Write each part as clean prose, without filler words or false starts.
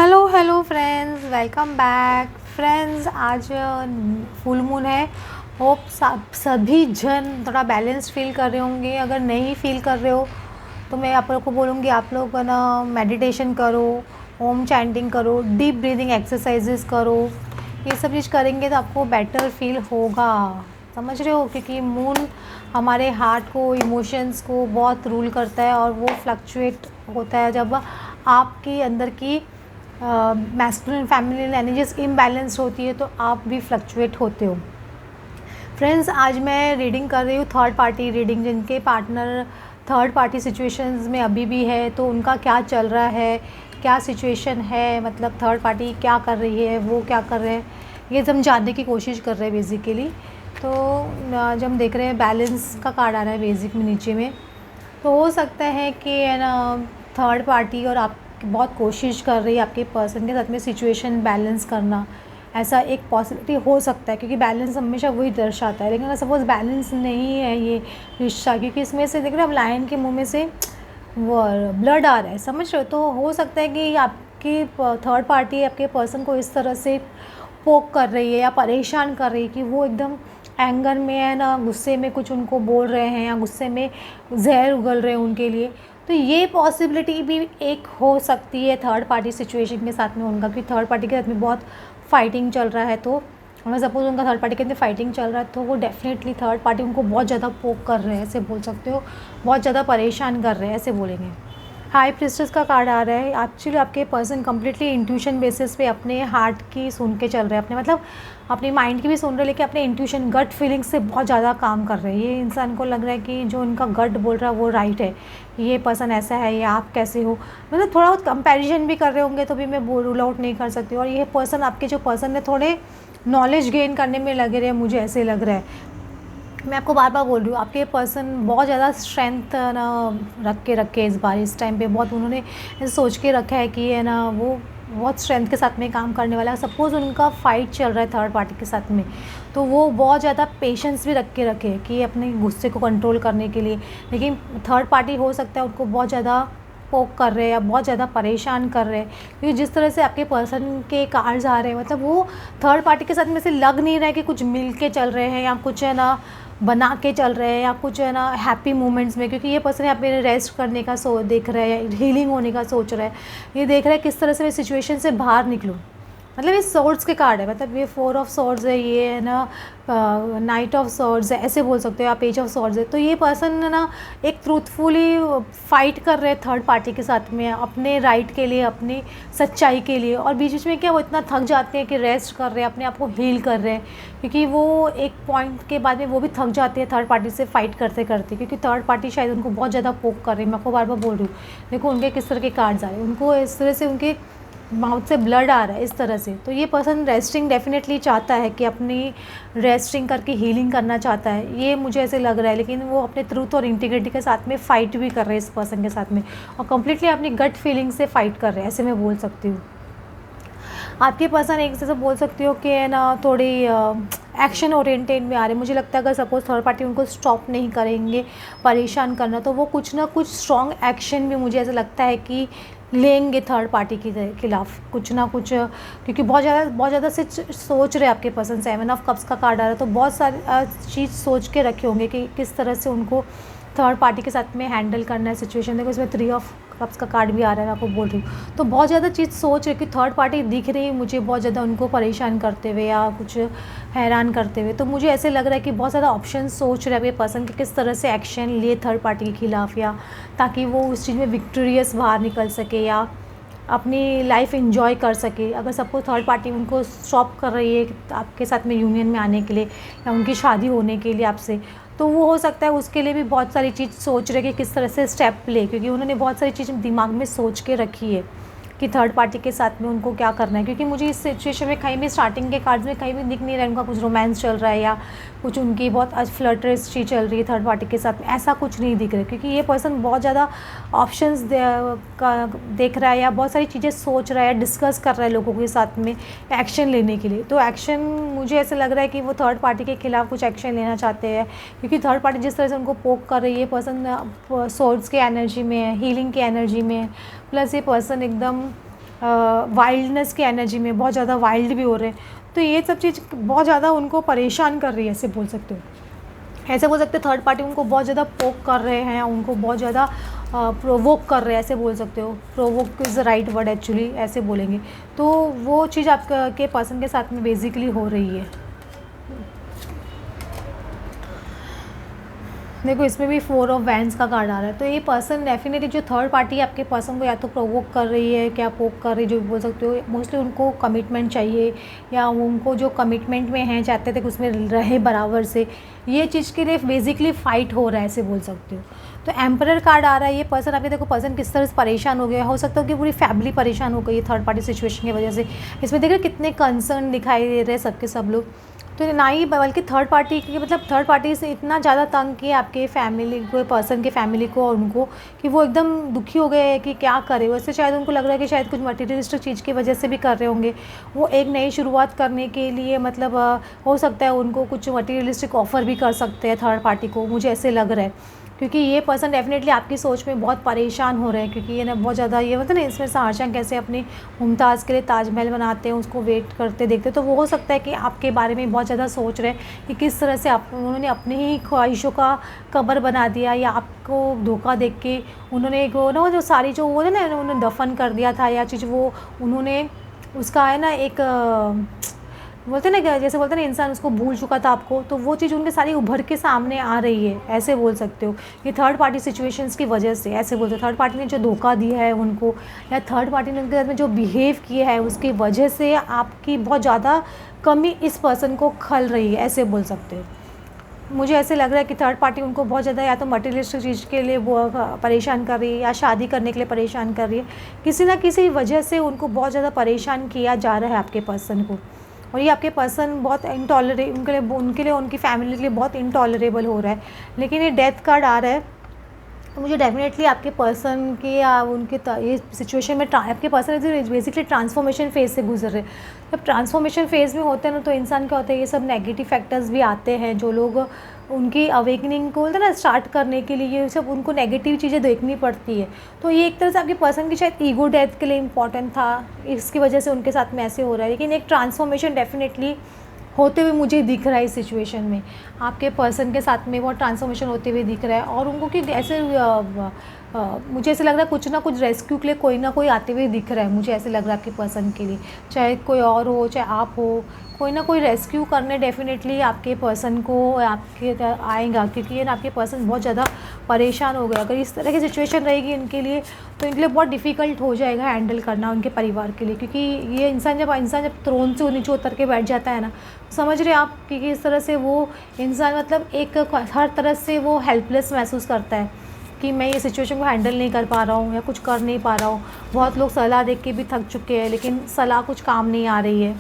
Hello friends, welcome back friends. आज full moon है। Hope सभी जन थोड़ा बैलेंस फील कर रहे होंगे। अगर नहीं फील कर रहे हो तो मैं आप लोग को बोलूँगी, आप लोग ना मेडिटेशन करो, ओम चैंटिंग करो, डीप ब्रीदिंग एक्सरसाइजेस करो। ये सब चीज़ करेंगे तो आपको बेटर फील होगा। समझ रहे हो? क्योंकि मून हमारे हार्ट को, इमोशंस को बहुत रूल करता है और वो फ्लक्चुएट होता है जब आपके अंदर की मैस्कुलिन फेमिनिन एनर्जीज इम्बैलेंस होती है, तो आप भी फ्लक्चुएट होते हो। फ्रेंड्स, आज मैं रीडिंग कर रही हूँ थर्ड पार्टी रीडिंग। जिनके पार्टनर थर्ड पार्टी सिचुएशंस में अभी भी है, तो उनका क्या चल रहा है, क्या सिचुएशन है, मतलब थर्ड पार्टी क्या कर रही है, वो क्या कर रहे हैं, ये हम जानने की कोशिश कर रहे हैं बेसिकली। तो जब हम देख रहे हैं बैलेंस का कार्ड आ रहा है बेसिक में नीचे में, तो हो सकता है कि है ना थर्ड पार्टी और आप बहुत कोशिश कर रही है आपके पर्सन के साथ में सिचुएशन बैलेंस करना। ऐसा एक पॉसिबिलिटी हो सकता है, क्योंकि बैलेंस हमेशा वही दर्शाता है। लेकिन अगर सपोज़ बैलेंस नहीं है ये रिश्ता, क्योंकि इसमें से देख रहे हैं हम लायन के मुंह में से वो ब्लड आ रहा है, समझ रहे हो? तो हो सकता है कि आपकी थर्ड पार्टी आपके पर्सन को इस तरह से पोक कर रही है या परेशान कर रही है कि वो एकदम एंगर में है ना, गुस्से में कुछ उनको बोल रहे हैं या गुस्से में जहर उगल रहे हैं उनके लिए। तो ये पॉसिबिलिटी भी एक हो सकती है थर्ड पार्टी सिचुएशन के साथ में उनका, क्योंकि थर्ड पार्टी के साथ में बहुत फाइटिंग चल रहा है। तो अगर सपोज उनका थर्ड पार्टी के अंदर फाइटिंग चल रहा है, तो वो डेफिनेटली थर्ड पार्टी उनको बहुत ज़्यादा पोक कर रहे हैं, ऐसे बोल सकते हो, बहुत ज़्यादा परेशान कर रहे हैं, ऐसे बोलेंगे। हाई प्रिस्टेस का कार्ड आ रहा है। एक्चुअली आपके पर्सन कम्प्लीटली इंट्यूशन बेसिस पे अपने हार्ट की सुन के चल रहे हैं, अपने मतलब अपनी माइंड की भी सुन रहे हैं, लेकिन अपने इंट्यूशन गट फीलिंग से बहुत ज़्यादा काम कर रहे हैं। ये इंसान को लग रहा है कि जो उनका गट बोल रहा है वो राइट है, ये पर्सन ऐसा है या आप कैसे हो, मतलब थोड़ा बहुत कंपैरिजन भी कर रहे होंगे, तो भी मैं रूल आउट नहीं कर सकती। और ये पर्सन, आपके जो पर्सन है, थोड़े नॉलेज गेन करने में लगे रहे, मुझे ऐसे लग रहा है। मैं आपको बार बार बोल रही हूँ, आपके पर्सन बहुत ज़्यादा स्ट्रेंथ ना रख के इस टाइम पे बहुत उन्होंने ऐसे सोच के रखा है कि है ना वो बहुत स्ट्रेंथ के साथ में काम करने वाला है। सपोज़ उनका फाइट चल रहा है थर्ड पार्टी के साथ में, तो वो बहुत ज़्यादा पेशेंस भी रख के रखे कि अपने गुस्से को कंट्रोल करने के लिए। लेकिन थर्ड पार्टी हो सकता है उनको बहुत ज़्यादा पोक कर रहे हैं या बहुत ज़्यादा परेशान कर रहे हैं, क्योंकि जिस तरह से आपके पर्सन के कार्ड्स आ रहे हैं, मतलब वो थर्ड पार्टी के साथ में से लग नहीं रहा है कि कुछ मिल के चल रहे हैं या कुछ है ना बना के चल रहे हैं या कुछ है ना हैप्पी मोमेंट्स में। क्योंकि ये पर्सन यहाँ पे रेस्ट करने का देख रहा है या हीलिंग होने का सोच रहा है। ये देख रहा है किस तरह से मैं सिचुएशन से बाहर निकलूँ। मतलब ये सॉर्ड्स के कार्ड है, मतलब ये 4 ऑफ सॉर्ड्स है, ये है ना नाइट ऑफ सॉर्ड्स है, ऐसे बोल सकते हो आप, पेज ऑफ सॉर्ड्स है। तो ये पर्सन ना एक ट्रूथफुली फाइट कर रहे हैं थर्ड पार्टी के साथ में अपने राइट के लिए, अपनी सच्चाई के लिए। और बीच बीच में क्या वो इतना थक जाते हैं कि रेस्ट कर रहे हैं, अपने आप को हील कर रहे हैं, क्योंकि वो एक पॉइंट के बाद में वो भी थक जाते हैं थर्ड पार्टी से फाइट करते करते, क्योंकि थर्ड पार्टी शायद उनको बहुत ज़्यादा पोक कर रही है। मैं आपको बार बार बोल रही हूँ, देखो उनके किस तरह के कार्ड्स आ रहे हैं, उनको इस तरह से उनके माउथ से ब्लड आ रहा है इस तरह से। तो ये पर्सन रेस्टिंग डेफिनेटली चाहता है कि अपनी रेस्टिंग करके हीलिंग करना चाहता है, ये मुझे ऐसे लग रहा है। लेकिन वो अपने ट्रूथ और इंटीग्रिटी के साथ में फ़ाइट भी कर रहे हैं इस पर्सन के साथ में, और कम्प्लीटली अपनी गट फीलिंग से फ़ाइट कर रहे हैं, ऐसे मैं बोल सकती हूँ। आपके पर्सन एक जैसे बोल सकती हो कि है ना थोड़ी एक्शन ओरिएंटेड में आ रहे हैं। मुझे लगता है अगर सपोज़ थर्ड पार्टी उनको स्टॉप नहीं करेंगे परेशान करना, तो वो कुछ ना कुछ स्ट्रॉन्ग एक्शन भी मुझे ऐसा लगता है कि लेंगे थर्ड पार्टी के खिलाफ, कुछ ना कुछ। क्योंकि बहुत ज़्यादा से सोच रहे आपके पर्सन। 7 ऑफ कप्स का कार्ड आ रहा है, तो बहुत सारी चीज़ सोच के रखे होंगे कि किस तरह से उनको थर्ड पार्टी के साथ में हैंडल करना है सिचुएशन। देखो इसमें 3 ऑफ कप्स का कार्ड भी आ रहा है, मैं आपको बोल रही हूँ। तो बहुत ज़्यादा चीज़ सोच रहे कि थर्ड पार्टी दिख रही है मुझे बहुत ज़्यादा उनको परेशान करते हुए या कुछ हैरान करते हुए। तो मुझे ऐसे लग रहा है कि बहुत ज़्यादा ऑप्शन सोच रहे हैं ये पर्सन कि किस तरह से एक्शन लिए थर्ड पार्टी के खिलाफ, या ताकि वो उस चीज़ में विक्टोरियस बाहर निकल सके या अपनी लाइफ एंजॉय कर सके। अगर सपोज थर्ड पार्टी उनको स्टॉप कर रही है आपके साथ में यूनियन में आने के लिए या उनकी शादी होने के लिए आपसे, तो वो हो सकता है उसके लिए भी बहुत सारी चीज़ सोच रहे कि किस तरह से स्टेप ले, क्योंकि उन्होंने बहुत सारी चीज़ दिमाग में सोच के रखी है कि थर्ड पार्टी के साथ में उनको क्या करना है। क्योंकि मुझे इस सिचुएशन में कहीं भी स्टार्टिंग के कार्ड्स में कहीं भी दिख नहीं रहा है उनका कुछ रोमांस चल रहा है या कुछ उनकी बहुत फ्लर्टरेस चीज़ चल रही है थर्ड पार्टी के साथ में, ऐसा कुछ नहीं दिख रहा है। क्योंकि ये पर्सन बहुत ज़्यादा ऑप्शंस देख रहा है या बहुत सारी चीज़ें सोच रहा है, डिस्कस कर रहा है लोगों के साथ में एक्शन लेने के लिए। तो एक्शन मुझे ऐसे लग रहा है कि वो थर्ड पार्टी के खिलाफ कुछ एक्शन लेना चाहते हैं, क्योंकि थर्ड पार्टी जिस तरह से उनको पोक कर रही है, पर्सन सोर्ड्स की एनर्जी में है, हीलिंग की एनर्जी में है, प्लस ये पर्सन एकदम वाइल्डनेस की एनर्जी में बहुत ज़्यादा वाइल्ड भी हो रहे हैं। तो ये सब चीज़ बहुत ज़्यादा उनको परेशान कर रही है, ऐसे बोल सकते हो। ऐसे बोल सकते हैं थर्ड पार्टी उनको बहुत ज़्यादा पोक कर रहे हैं, उनको बहुत ज़्यादा प्रोवोक कर रहे हैं, ऐसे बोल सकते हो। Provoke is the right word actually, ऐसे बोलेंगे। तो वो चीज़ आपके पर्सन के साथ में बेसिकली हो रही है। देखो इसमें भी 4 ऑफ वैंड्स का कार्ड आ रहा है। तो ये पर्सन डेफिनेटली जो थर्ड पार्टी है आपके पर्सन को या तो प्रोवोक कर रही है, क्या पोक कर रही है, जो भी बोल सकते हो। मोस्टली उनको कमिटमेंट चाहिए, या उनको जो कमिटमेंट में हैं चाहते थे कि उसमें रहे बराबर से, ये चीज़ के लिए बेसिकली फ़ाइट हो रहा है, ऐसे बोल सकते हो। तो एम्परर कार्ड आ रहा है। ये पर्सन आपके देखो पर्सन किस तरह से परेशान हो गया, हो सकता है कि पूरी फैमिली परेशान हो गई है थर्ड पार्टी सिचुएशन की वजह से। इसमें देखिए कितने कंसर्न दिखाई दे रहे हैं सबके सब लोग। तो ना ही बल्कि थर्ड पार्टी की मतलब थर्ड पार्टी से इतना ज़्यादा तंग किया आपके फैमिली को, पर्सन के फैमिली को और उनको, कि वो एकदम दुखी हो गए हैं कि क्या करें। वैसे शायद उनको लग रहा है कि शायद कुछ मटेरियलिस्टिक चीज़ की वजह से भी कर रहे होंगे। वो एक नई शुरुआत करने के लिए मतलब हो सकता है उनको कुछ मटेरियलिस्टिक ऑफ़र भी कर सकते हैं थर्ड पार्टी को, मुझे ऐसे लग रहा है। क्योंकि ये पर्सन डेफिनेटली आपकी सोच में बहुत परेशान हो रहे हैं, क्योंकि ये ना बहुत ज़्यादा ये होता है ना, इसमें शाहजहां कैसे अपनी मुमताज़ के लिए ताजमहल बनाते हैं, उसको वेट करते देखते हैं। तो वो हो सकता है कि आपके बारे में बहुत ज़्यादा सोच रहे हैं कि किस तरह से उन्होंने अपनी ही ख्वाहिशों का कब्र बना दिया, या आपको धोखा देख के उन्होंने एक वो जो सारी जो वो है ना उन्होंने दफन कर दिया था, या चीज़ वो उन्होंने उसका है ना एक बोलते हैं ना, जैसे बोलते हैं ना इंसान उसको भूल चुका था आपको, तो वो चीज़ उनके सारी उभर के सामने आ रही है, ऐसे बोल सकते हो। ये थर्ड पार्टी सिचुएशंस की वजह से, ऐसे बोलते हो। थर्ड पार्टी ने जो धोखा दिया है उनको, या थर्ड पार्टी ने उनके साथ में जो बिहेव किया है उसकी वजह से आपकी बहुत ज़्यादा कमी इस पर्सन को खल रही है, ऐसे बोल सकते हो। मुझे ऐसे लग रहा है कि थर्ड पार्टी उनको बहुत ज़्यादा या तो मटेरियलिस्टिक चीज़ के लिए वो परेशान कर रही है, या शादी करने के लिए परेशान कर रही है। किसी ना किसी वजह से उनको बहुत ज़्यादा परेशान किया जा रहा है आपके पर्सन को। और ये आपके पर्सन बहुत उनके लिए उनकी फैमिली के लिए बहुत इंटॉलरेबल हो रहा है। लेकिन ये डेथ कार्ड आ रहा है, तो मुझे डेफिनेटली आपके पर्सन के या उनके ये सिचुएशन में आपके पर्सन बेसिकली ट्रांसफॉर्मेशन फेज़ से गुजर रहे हैं। जब ट्रांसफॉर्मेशन फेज़ में होते हैं ना, तो इंसान क्या होता है, ये सब नेगेटिव फैक्टर्स भी आते हैं। जो लोग उनकी अवेकनिंग को बोलते हैं ना स्टार्ट करने के लिए, ये सब उनको नेगेटिव चीज़ें देखनी पड़ती है। तो ये एक तरह से आपके पर्सन की शायद ईगो डेथ के लिए इम्पॉर्टेंट था, इसकी वजह से उनके साथ में ऐसे हो रहा है। लेकिन एक ट्रांसफॉर्मेशन डेफिनेटली होते हुए मुझे दिख रहा है इस सिचुएशन में। आपके पर्सन के साथ में बहुत ट्रांसफॉर्मेशन होते हुए दिख रहा है, और उनको कि ऐसे मुझे ऐसे लग रहा है कुछ ना कुछ रेस्क्यू के लिए कोई ना कोई आते हुए दिख रहा है। मुझे ऐसे लग रहा है आपके पर्सन के लिए, चाहे कोई और हो चाहे आप हो, कोई ना कोई रेस्क्यू करने डेफिनेटली आपके पर्सन को आपके आएगा। क्योंकि ये ना आपके पर्सन बहुत ज़्यादा परेशान हो गया। अगर इस तरह की सिचुएशन रहेगी इनके लिए, तो इनके लिए बहुत डिफ़िकल्ट हो जाएगा हैंडल करना उनके परिवार के लिए। क्योंकि ये इंसान जब थ्रोन से नीचे उतर के बैठ जाता है ना, समझ रहे आप, क्योंकि इस तरह से वो इंसान मतलब एक हर तरह से वो हेल्पलेस महसूस करता है कि मैं ये सिचुएशन को हैंडल नहीं कर पा रहा हूँ, या कुछ कर नहीं पा रहा हूँ। बहुत लोग सलाह देख के भी थक चुके हैं, लेकिन सलाह कुछ काम नहीं आ रही है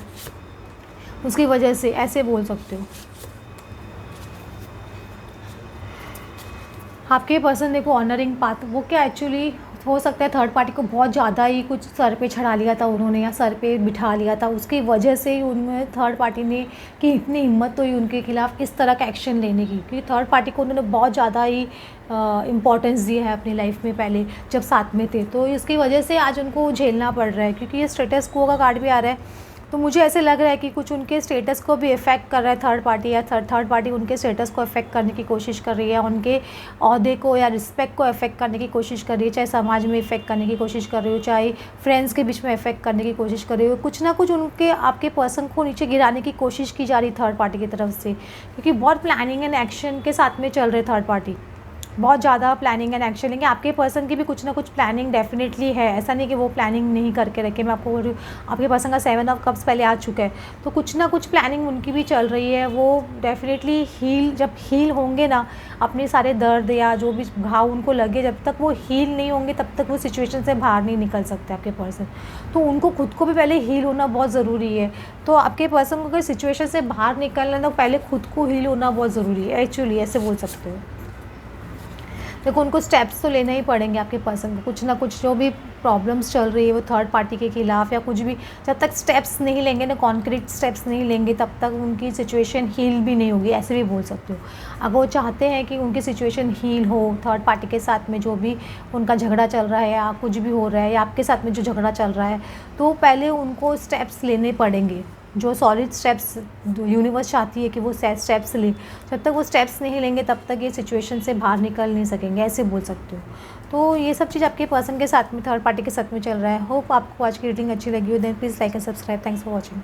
उसकी वजह से, ऐसे बोल सकते हो। आपके पर्सन देखो ऑनरिंग पाथ, वो क्या एक्चुअली हो सकता है थर्ड पार्टी को बहुत ज़्यादा ही कुछ सर पे चढ़ा लिया था उन्होंने, या सर पे बिठा लिया था, उसकी वजह से ही उनमें थर्ड पार्टी ने कि इतनी हिम्मत हुई उनके खिलाफ़ इस तरह का एक्शन लेने की। क्योंकि थर्ड पार्टी को उन्होंने बहुत ज़्यादा ही इम्पॉर्टेंस दी है अपनी लाइफ में पहले जब साथ में थे, तो इसकी वजह से आज उनको झेलना पड़ रहा है। क्योंकि ये स्टेटस को का कार्ड भी आ रहा है, तो मुझे ऐसे लग रहा है कि कुछ उनके स्टेटस को भी इफ़ेक्ट कर रहा है थर्ड पार्टी, या थर्ड पार्टी उनके स्टेटस को इफ़ेक्ट करने की कोशिश कर रही है, उनके ओहदे को या रिस्पेक्ट को इफ़ेक्ट करने की कोशिश कर रही है। चाहे समाज में इफ़ेक्ट करने की कोशिश कर रही हो, चाहे फ्रेंड्स के बीच में इफ़ेक्ट करने की कोशिश कर रही हो, कुछ ना कुछ उनके आपके पर्सन को नीचे गिराने की कोशिश की जा रही थर्ड पार्टी की तरफ से। क्योंकि बहुत प्लानिंग एंड एक्शन के साथ में चल रहे थर्ड पार्टी, बहुत ज़्यादा प्लानिंग एंड एक्शन लेंगे। आपके पर्सन की भी कुछ ना कुछ प्लानिंग डेफिनेटली है, ऐसा नहीं कि वो प्लानिंग नहीं करके रखे। मैं आपको बोल रही हूँ, आपके पर्सन का 7 ऑफ कप्स पहले आ चुका है, तो कुछ ना कुछ प्लानिंग उनकी भी चल रही है। वो डेफिनेटली जब हील होंगे ना अपने सारे दर्द या जो भी घाव उनको लगे, जब तक वो हील नहीं होंगे तब तक वो सिचुएशन से बाहर नहीं निकल सकते आपके पर्सन। तो उनको खुद को भी पहले हील होना बहुत ज़रूरी है। तो आपके पर्सन को अगर सिचुएशन से बाहर निकलना, तो पहले खुद को हील होना बहुत ज़रूरी है एक्चुअली, ऐसे बोल सकते हो। देखो उनको स्टेप्स तो लेने ही पड़ेंगे आपके पर्सन को, कुछ ना कुछ जो भी प्रॉब्लम्स चल रही है वो थर्ड पार्टी के खिलाफ़ या कुछ भी, जब तक स्टेप्स नहीं लेंगे ना, कॉन्क्रीट स्टेप्स नहीं लेंगे, तब तक उनकी सिचुएशन हील भी नहीं होगी, ऐसे भी बोल सकते हो। अगर वो चाहते हैं कि उनकी सिचुएशन हील हो, थर्ड पार्टी के साथ में जो भी उनका झगड़ा चल रहा है या कुछ भी हो रहा है या आपके साथ में जो झगड़ा चल रहा है, तो पहले उनको स्टेप्स लेने पड़ेंगे, जो सॉलिड स्टेप्स यूनिवर्स चाहती है कि वो स्टेप्स लें। जब तक वो स्टेप्स नहीं लेंगे तब तक ये सिचुएशन से बाहर निकल नहीं सकेंगे, ऐसे बोल सकते हो। तो ये सब चीज़ आपके पर्सन के साथ में, थर्ड पार्टी के साथ में चल रहा है। होप आपको आज की रीडिंग अच्छी लगी हो, then please like and subscribe. Thanks for watching.